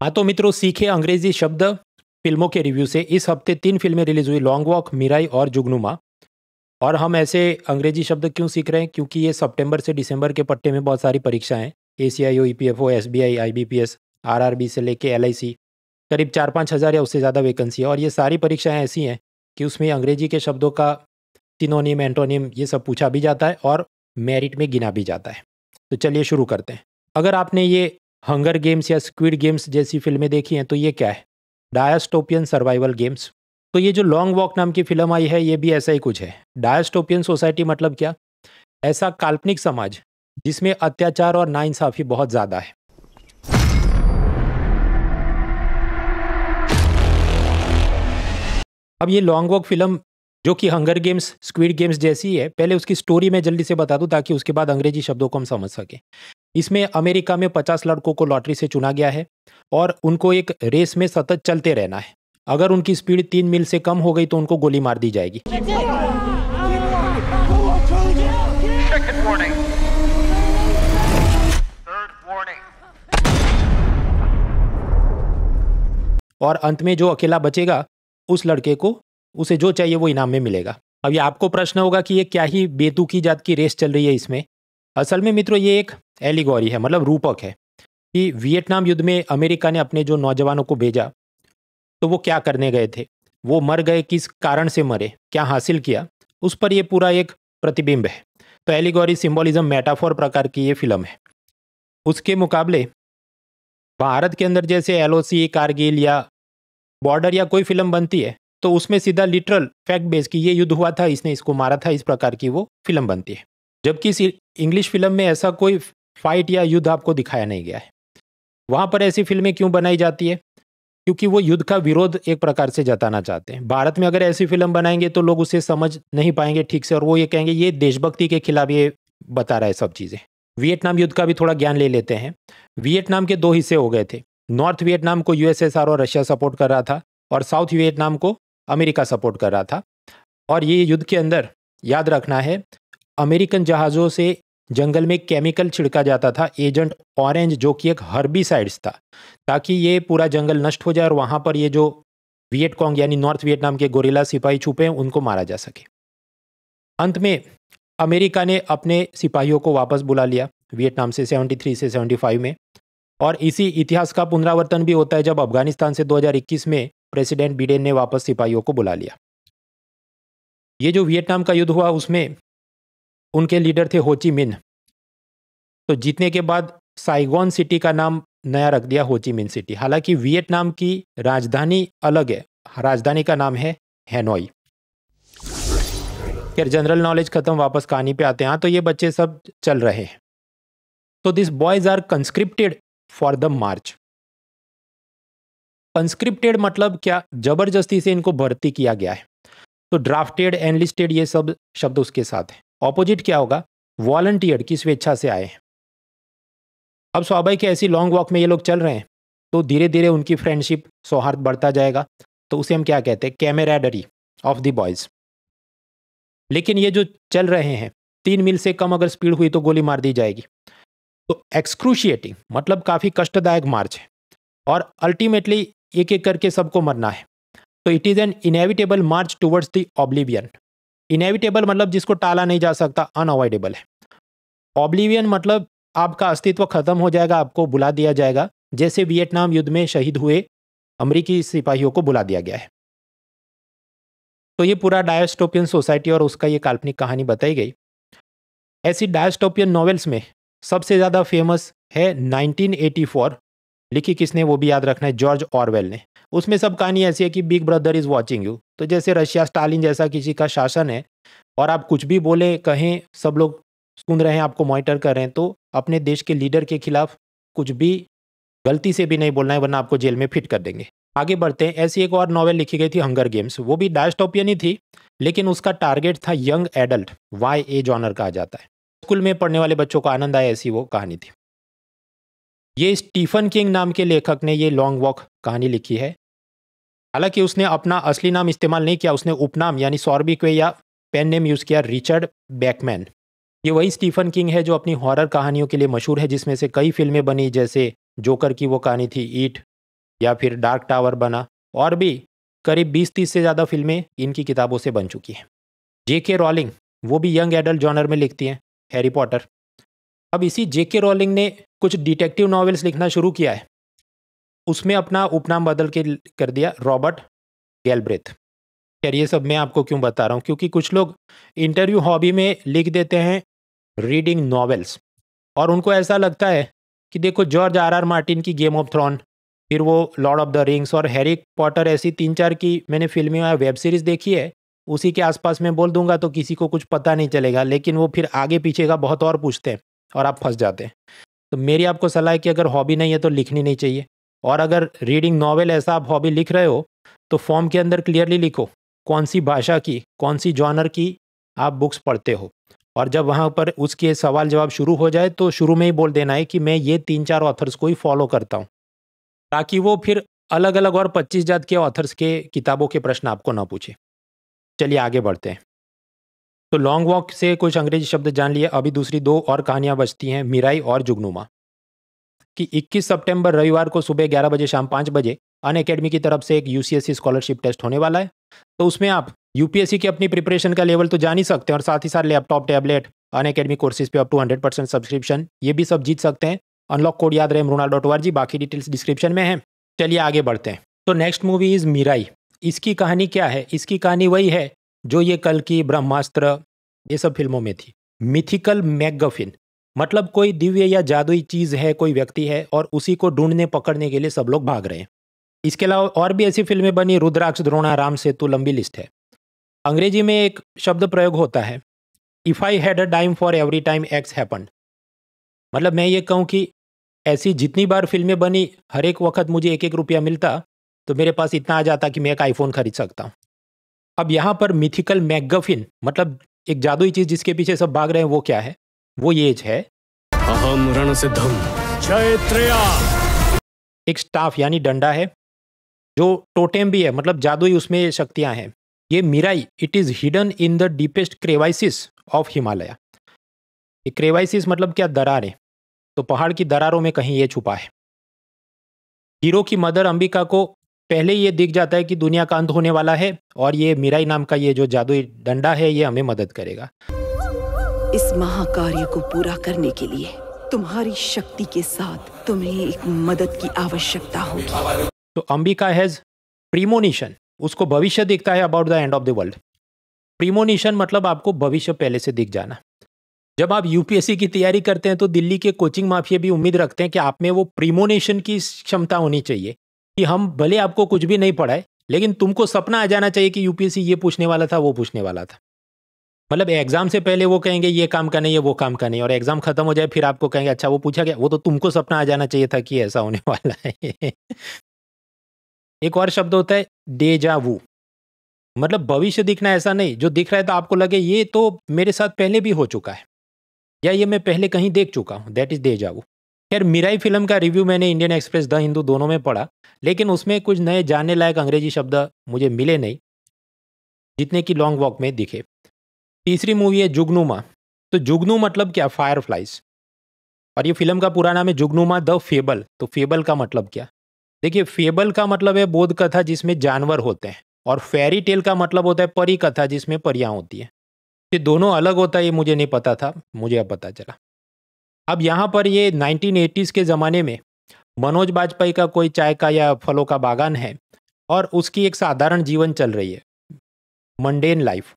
हाँ तो मित्रों, सीखे अंग्रेजी शब्द फिल्मों के रिव्यू से। इस हफ्ते 3 फिल्में रिलीज हुई, लॉन्ग वॉक, मिराई और जुगनुमा। और हम ऐसे अंग्रेजी शब्द क्यों सीख रहे हैं? क्योंकि ये सितंबर से दिसंबर के पट्टे में बहुत सारी परीक्षाएं हैं। ACIO, EPFO, SBI, IBPS, RRB से लेके LIC, करीब 4-5 हज़ार या उससे ज़्यादा वैकेंसी है। और ये सारी परीक्षाएं ऐसी हैं कि उसमें अंग्रेजी के शब्दों का सिनोनिम, एंटोनिम ये सब पूछा भी जाता है और मेरिट में गिना भी जाता है। तो चलिए शुरू करते हैं। अगर आपने ये हंगर गेम्स या स्क्विड गेम्स जैसी फिल्में देखी हैं तो ये क्या है? Dystopian survival games. तो ये जो लॉन्ग वॉक नाम की फिल्म आई है, ये भी ऐसा ही कुछ है। डायस्टोपियन सोसाइटी मतलब क्या? ऐसा काल्पनिक समाज जिसमें अत्याचार और नाइंसाफी बहुत ज़्यादा है। अब ये लॉन्ग वॉक फिल्म जो कि हंगर गेम्स, स्क्विड गेम्स जैसी है, पहले उसकी स्टोरी मैं जल्दी से बता दूं ताकि उसके बाद अंग्रेजी शब्दों को हम समझ सकें। इसमें अमेरिका में 50 लड़कों को लॉटरी से चुना गया है और उनको एक रेस में सतत चलते रहना है। अगर उनकी स्पीड 3 मील से कम हो गई तो उनको गोली मार दी जाएगी। Second warning. Third warning. और अंत में जो अकेला बचेगा उस लड़के को उसे जो चाहिए वो इनाम में मिलेगा। अब ये आपको प्रश्न होगा कि ये क्या ही बेतुकी जात की रेस चल रही है इसमें। असल में मित्रों ये एक एलिगोरी है, मतलब रूपक है कि वियतनाम युद्ध में अमेरिका ने अपने जो नौजवानों को भेजा तो वो क्या करने गए थे, वो मर गए, किस कारण से मरे, क्या हासिल किया, उस पर ये पूरा एक प्रतिबिंब है। तो एलिगोरी, सिंबोलिज्म, मेटाफोर प्रकार की ये फिल्म है। उसके मुकाबले भारत के अंदर जैसे LOC, कारगिल या बॉर्डर या कोई फिल्म बनती है तो उसमें सीधा लिटरल फैक्ट बेस की ये युद्ध हुआ था, इसने इसको मारा था, इस प्रकार की वो फिल्म बनती है। जबकि इस इंग्लिश फिल्म में ऐसा कोई फाइट या युद्ध आपको दिखाया नहीं गया है। वहाँ पर ऐसी फिल्में क्यों बनाई जाती है? क्योंकि वो युद्ध का विरोध एक प्रकार से जताना चाहते हैं। भारत में अगर ऐसी फिल्म बनाएंगे तो लोग उसे समझ नहीं पाएंगे ठीक से और वो ये कहेंगे ये देशभक्ति के खिलाफ ये बता रहा है सब चीज़ें। वियतनाम युद्ध का भी थोड़ा ज्ञान ले लेते हैं। वियतनाम के 2 हिस्से हो गए थे। नॉर्थ वियतनाम को USSR और रशिया सपोर्ट कर रहा था और साउथ वियतनाम को अमेरिका सपोर्ट कर रहा था। और ये युद्ध के अंदर याद रखना है, अमेरिकन जहाज़ों से जंगल में केमिकल छिड़का जाता था, एजेंट ऑरेंज, जो कि एक हर्बिसाइड्स था, ताकि ये पूरा जंगल नष्ट हो जाए और वहाँ पर ये जो वियतकॉन्ग यानी नॉर्थ वियतनाम के गोरिल्ला सिपाही छुपे हैं उनको मारा जा सके। अंत में अमेरिका ने अपने सिपाहियों को वापस बुला लिया वियतनाम से 73 से 75 में। और इसी इतिहास का पुनरावर्तन भी होता है जब अफगानिस्तान से 2021 में प्रेसिडेंट बिडेन ने वापस सिपाहियों को बुला लिया। ये जो वियतनाम का युद्ध हुआ उसमें उनके लीडर थे हो ची मिन्ह। तो जीतने के बाद साइगोन सिटी का नाम नया रख दिया हो ची मिन्ह सिटी। हालांकि वियतनाम की राजधानी अलग है, राजधानी का नाम है हैनोई। फिर जनरल नॉलेज खत्म, वापस कहानी पे आते हैं। हाँ तो ये बच्चे सब चल रहे हैं। तो this boys are conscripted for the march. Conscripted मतलब क्या? जबरदस्ती से इनको भर्ती किया गया है। तो ड्राफ्टेड, एनलिस्टेड ये सब शब्द उसके साथ है। ऑपोजिट क्या होगा? वॉलंटियर, की स्वेच्छा से आए हैं। अब स्वाभाविक है ऐसी लॉन्ग वॉक में ये लोग चल रहे हैं तो धीरे धीरे उनकी फ्रेंडशिप, सौहार्द बढ़ता जाएगा। तो उसे हम क्या कहते हैं? Camaraderie of the boys. लेकिन ये जो चल रहे हैं 3 मील से कम अगर स्पीड हुई तो गोली मार दी जाएगी। तो एक्सक्रूशिएटिंग मतलब काफ़ी कष्टदायक मार्च है और अल्टीमेटली एक एक करके सबको मरना है। तो it is an inevitable March towards the oblivion. Inevitable मतलब जिसको टाला नहीं जा सकता, अनअवॉइडेबल है। ऑब्लिवियन मतलब आपका अस्तित्व खत्म हो जाएगा, आपको बुला दिया जाएगा, जैसे वियतनाम युद्ध में शहीद हुए अमेरिकी सिपाहियों को बुला दिया गया है। तो ये पूरा डायस्टोपियन सोसाइटी और उसका ये काल्पनिक कहानी बताई गई। ऐसी डायस्टोपियन नॉवेल्स में सबसे ज़्यादा फेमस है 1984। लिखी किसने वो भी याद रखना है, जॉर्ज ऑरवेल ने। उसमें सब कहानी ऐसी है कि big brother is watching you. तो जैसे रशिया, स्टालिन जैसा किसी का शासन है और आप कुछ भी बोले कहें, सब लोग सुन रहे हैं, आपको मॉनिटर कर रहे हैं, तो अपने देश के लीडर के खिलाफ कुछ भी गलती से भी नहीं बोलना है वरना आपको जेल में फिट कर देंगे। आगे बढ़ते हैं। ऐसी एक और नॉवेल लिखी गई थी हंगर गेम्स। वो भी डायस्टोपियन ही थी लेकिन उसका टारगेट था यंग एडल्ट, YA जॉनर कहा जाता है। स्कूल में पढ़ने वाले बच्चों को आनंद आए ऐसी वो कहानी थी। ये स्टीफन किंग नाम के लेखक ने ये लॉन्ग वॉक कहानी लिखी है। हालांकि उसने अपना असली नाम इस्तेमाल नहीं किया, उसने उपनाम यानी सॉर्बिक्वे या पेन नेम यूज़ किया, रिचर्ड बैकमैन। ये वही स्टीफन किंग है जो अपनी हॉरर कहानियों के लिए मशहूर है, जिसमें से कई फिल्में बनी, जैसे जोकर की वो कहानी थी ईट, या फिर डार्क टावर बना, और भी करीब 20-30 से ज़्यादा फिल्में इनकी किताबों से बन चुकी हैं। J.K. रॉलिंग वो भी यंग एडल्ट जॉनर में लिखती हैं, हैरी पॉटर। अब इसी J.K. रॉलिंग ने कुछ डिटेक्टिव नॉवेल्स लिखना शुरू किया है, उसमें अपना उपनाम बदल के कर दिया रॉबर्ट गैलब्रेथ। खैर ये सब मैं आपको क्यों बता रहा हूँ, क्योंकि कुछ लोग इंटरव्यू हॉबी में लिख देते हैं रीडिंग नॉवेल्स, और उनको ऐसा लगता है कि देखो जॉर्ज आर मार्टिन की गेम ऑफ थ्रोन, फिर वो लॉर्ड ऑफ द रिंग्स और हैरी पॉटर ऐसी 3-4 की मैंने फिल्में या वेब सीरीज़ देखी है, उसी के आसपास मैं बोल दूंगा तो किसी को कुछ पता नहीं चलेगा, लेकिन वो फिर आगे पीछे का बहुत और पूछते हैं और आप फंस जाते हैं। तो मेरी आपको सलाह है कि अगर हॉबी नहीं है तो लिखनी नहीं चाहिए, और अगर रीडिंग नॉवेल ऐसा आप हॉबी लिख रहे हो तो फॉर्म के अंदर क्लियरली लिखो कौन सी भाषा की, कौन सी जॉनर की आप बुक्स पढ़ते हो, और जब वहाँ पर उसके सवाल जवाब शुरू हो जाए तो शुरू में ही बोल देना है कि मैं ये 3-4 ऑथर्स को ही फॉलो करता हूँ, ताकि वो फिर अलग अलग और 25 जात के ऑथर्स के किताबों के प्रश्न आपको ना पूछे। चलिए आगे बढ़ते हैं। तो लॉन्ग वॉक से कुछ अंग्रेजी शब्द जान लिए, अभी दूसरी 2 और कहानियाँ बचती हैं, मिराई और जुगनुमा। कि 21 सितंबर रविवार को सुबह 11 बजे शाम 5 बजे अनअकैडमी की तरफ से एक यूसीएससी स्कॉलरशिप टेस्ट होने वाला है। तो उसमें आप यूपीएससी की अपनी प्रिपरेशन का लेवल तो जान ही सकते हैं, और साथ ही साथ लैपटॉप, टैबलेट, अनअकैडमी कोर्सेज पे अप टू 100% सब्सक्रिप्शन, ये भी सब जीत सकते हैं। अनलॉक कोड याद रहे mrunal.org, बाकी डिटेल्स डिस्क्रिप्शन में है। चलिए आगे बढ़ते हैं। तो नेक्स्ट मूवी इज़ मिराई। इसकी कहानी क्या है? इसकी कहानी वही है जो ये कल की ब्रह्मास्त्र ये सब फिल्मों में थी। मिथिकल मैकगफिन, मतलब कोई दिव्य या जादुई चीज़ है, कोई व्यक्ति है, और उसी को ढूंढने पकड़ने के लिए सब लोग भाग रहे हैं। इसके अलावा और भी ऐसी फिल्में बनी, रुद्राक्ष, द्रोणा, राम सेतु, लंबी लिस्ट है। अंग्रेजी में एक शब्द प्रयोग होता है, if I had a dime for every time x happened. मतलब मैं ये कहूँ कि ऐसी जितनी बार फिल्में बनी, हर एक वक्त मुझे 1-1 रुपया मिलता तो मेरे पास इतना आ जाता कि मैं एक आईफोन खरीद सकता हूँ। अब यहाँ पर मिथिकल मैकगफिन मतलब एक जादुई चीज़ जिसके पीछे सब भाग रहे हैं, वो क्या है? वो ये है अहम रणसिद्धम जयत्रेया। एक स्टाफ यानी डंडा है, जो टोटेम भी है, मतलब जादुई उसमें शक्तियां हैं। ये Mirai, it is hidden in the deepest crevices of Himalaya. ये क्रेवाइसिस मतलब क्या? दरारें। तो पहाड़ की दरारों में कहीं ये छुपा है। हीरो की मदर अंबिका को पहले ये दिख जाता है कि दुनिया का अंत होने वाला है, और ये मिराई नाम का ये जो जादुई डंडा है ये हमें मदद करेगा। इस महाकार्य को पूरा करने के लिए तुम्हारी शक्ति के साथ तुम्हें एक मदद की आवश्यकता होगी। तो अंबिका हैज प्रीमोनिशन, उसको भविष्य दिखता है about the end of the world. Premonition मतलब आपको भविष्य पहले से दिख जाना। जब आप यूपीएससी की तैयारी करते हैं तो दिल्ली के कोचिंग माफिया भी उम्मीद रखते हैं कि आप में वो प्रीमोनिशन की क्षमता होनी चाहिए, कि हम भले आपको कुछ भी नहीं पढ़ाए लेकिन तुमको सपना आ जाना चाहिए कि यूपीएससी ये पूछने वाला था, वो पूछने वाला था। मतलब एग्जाम से पहले वो कहेंगे ये काम का नहीं है, वो काम का नहीं, और एग्जाम खत्म हो जाए फिर आपको कहेंगे अच्छा वो पूछा गया, वो तो तुमको सपना आ जाना चाहिए था कि ऐसा होने वाला है। एक और शब्द होता है डेजा वू, मतलब भविष्य दिखना, ऐसा नहीं जो दिख रहा है तो आपको लगे ये तो मेरे साथ पहले भी हो चुका है, या ये मैं पहले कहीं देख चुका हूँ, दैट इज डेजा वू। खैर मिराई फिल्म का रिव्यू मैंने इंडियन एक्सप्रेस, द हिंदू दोनों में पढ़ा, लेकिन उसमें कुछ नए जानने लायक अंग्रेजी शब्द मुझे मिले नहीं जितने कि लॉन्ग वॉक में दिखे। तीसरी मूवी है जुगनुमा। तो जुगनू मतलब क्या? फायरफ्लाइज। और ये फिल्म का पूरा नाम है जुगनुमा द फेबल। तो फेबल का मतलब क्या? देखिए फेबल का मतलब है बोध कथा जिसमें जानवर होते हैं, और फेरी टेल का मतलब होता है परी कथा जिसमें परियां होती हैं। ये दोनों अलग होता है ये मुझे नहीं पता था, मुझे अब पता चला। अब यहाँ पर ये 1980s के ज़माने में मनोज बाजपेयी का कोई चाय का या फलों का बागान है, और उसकी एक साधारण जीवन चल रही है, मंडेन लाइफ।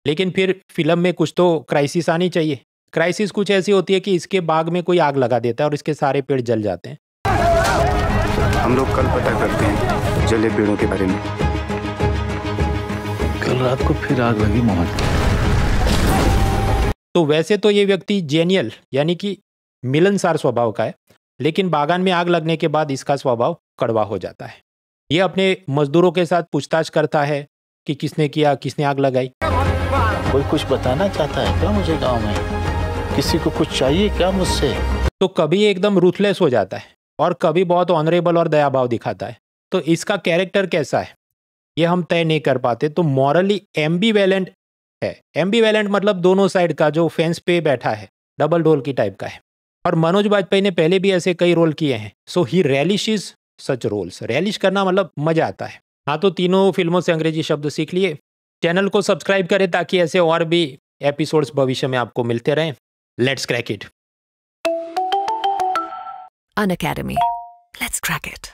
लेकिन फिर फिल्म में कुछ तो क्राइसिस आनी चाहिए। क्राइसिस कुछ ऐसी होती है कि इसके बाग में कोई आग लगा देता है और इसके सारे पेड़ जल जाते हैं। हम लोग कल पता करते हैं जले पेड़ों के बारे में। कल रात को फिर आग लगी मोहन। तो वैसे तो ये व्यक्ति जेनियल यानी कि मिलनसार स्वभाव का है, लेकिन बागान में आग लगने के बाद इसका स्वभाव कड़वा हो जाता है। ये अपने मजदूरों के साथ पूछताछ करता है कि किसने किया, किसने आग लगाई। कोई कुछ बताना चाहता है क्या मुझे गांव में? किसी को कुछ चाहिए क्या मुझसे? तो कभी एकदम रूथलेस हो जाता है और कभी बहुत ऑनरेबल और दयाभाव दिखाता है। तो इसका कैरेक्टर कैसा है ये हम तय नहीं कर पाते। तो मॉरली एम्बीवेलेंट है। एम्बीवेलेंट मतलब दोनों साइड का, जो फेंस पे बैठा है, डबल रोल की टाइप का है। और मनोज बाजपेयी ने पहले भी ऐसे कई रोल किए हैं। सो ही रेलिशेस सच रोल्स। रेलिश करना मतलब मजा आता है। हाँ, तो तीनों फिल्मों से अंग्रेजी शब्द सीख लिए। चैनल को सब्सक्राइब करें ताकि ऐसे और भी एपिसोड्स भविष्य में आपको मिलते रहें। Let's crack it. An Academy. Let's crack it.